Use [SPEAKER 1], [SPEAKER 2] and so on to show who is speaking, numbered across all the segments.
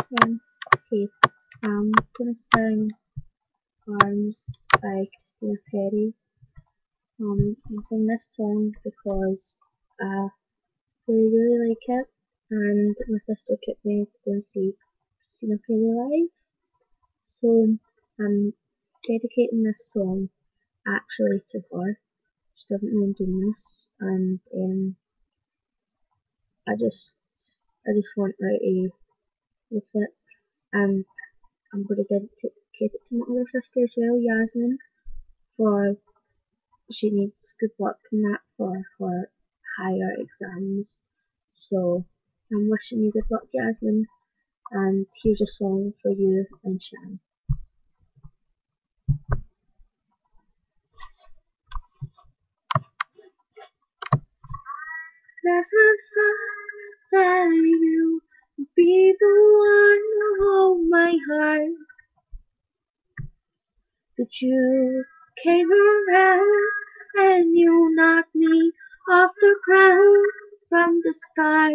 [SPEAKER 1] Okay, I'm gonna sing Arms by Christina Perry. I'm singing this song because I really like it, and my sister took me to go and see Christina Perry live. So I'm dedicating this song actually to her. She doesn't know I'm doing this, and I just I just want her to with it, and I'm gonna dedicate it to my other sister as well, Yasmin, for she needs good luck in that for her higher exams. So I'm wishing you good luck, Yasmin, and here's a song for you and Shan. Never thought that you would be the one to hold my heart, but you came around and you knocked me off the ground from the start.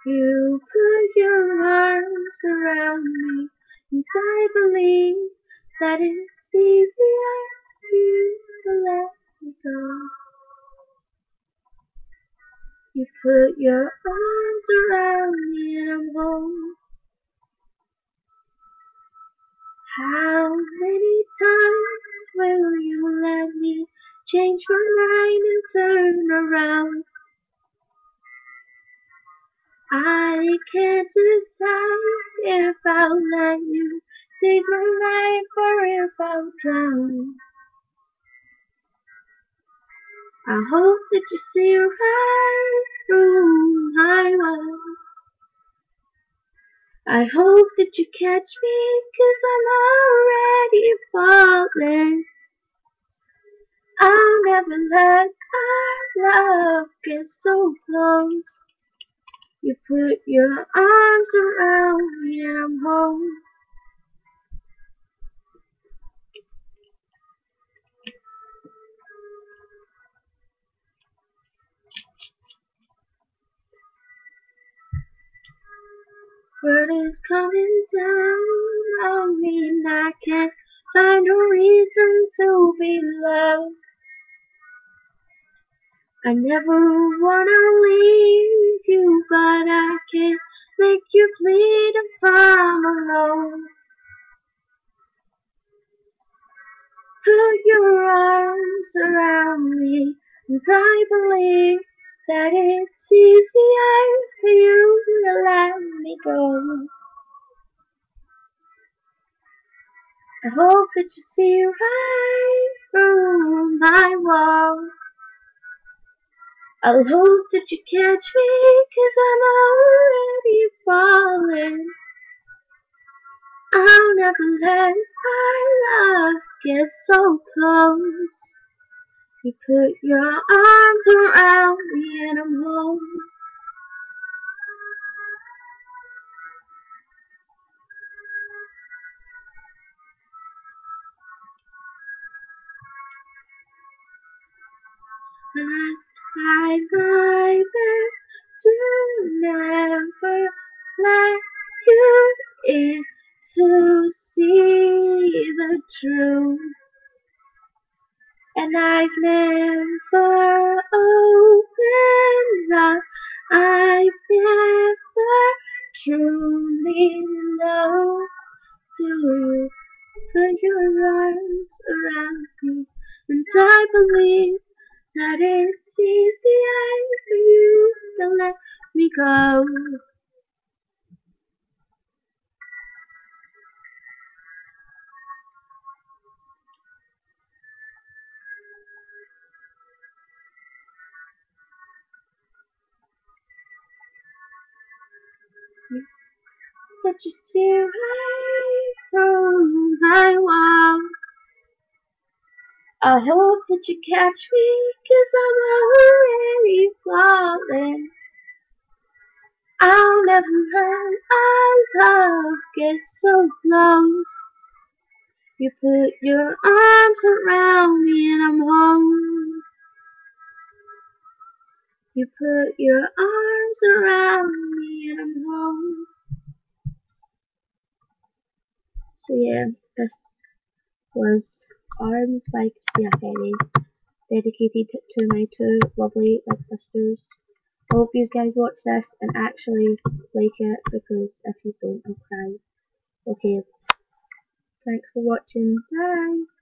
[SPEAKER 1] You put your arms around me, and I believe that it's easier for you to let me go. You put your arms around me and I'm home. How many times will you let me change my mind and turn around? I can't decide if I'll let you save my life or if I'll drown. I hope that you see right through my walls. I hope that you catch me, 'cause I'm already falling. I'll never let our love get so close. You put your arms around me and I'm home. Word is coming down on me and I can't find a reason to be loved. I never wanna leave you, but I can't make you bleed if I'm alone. Put your arms around me, and I believe that it's easier for you to let me go. I hope that you see right through my walls. I'll hope that you catch me, 'cause I'm already falling. I'll never let our love get so close. You put your arms around me and I'm home. And I try my best to never let you in, to see the truth. And I've never opened up, I've never truly loved you. Put your arms around me, and I believe that it's easier for you to let me go. But you see right through my walls. I hope that you catch me, 'cause I'm already falling. I'll never let our love get so close. You put your arms around me and I'm home. You put your arms around me and I'm So yeah, this was Arms by Christina Perry, dedicated to my two lovely big sisters. I hope you guys watch this and actually like it, because if you don't, I'll cry. Okay, thanks for watching. Bye!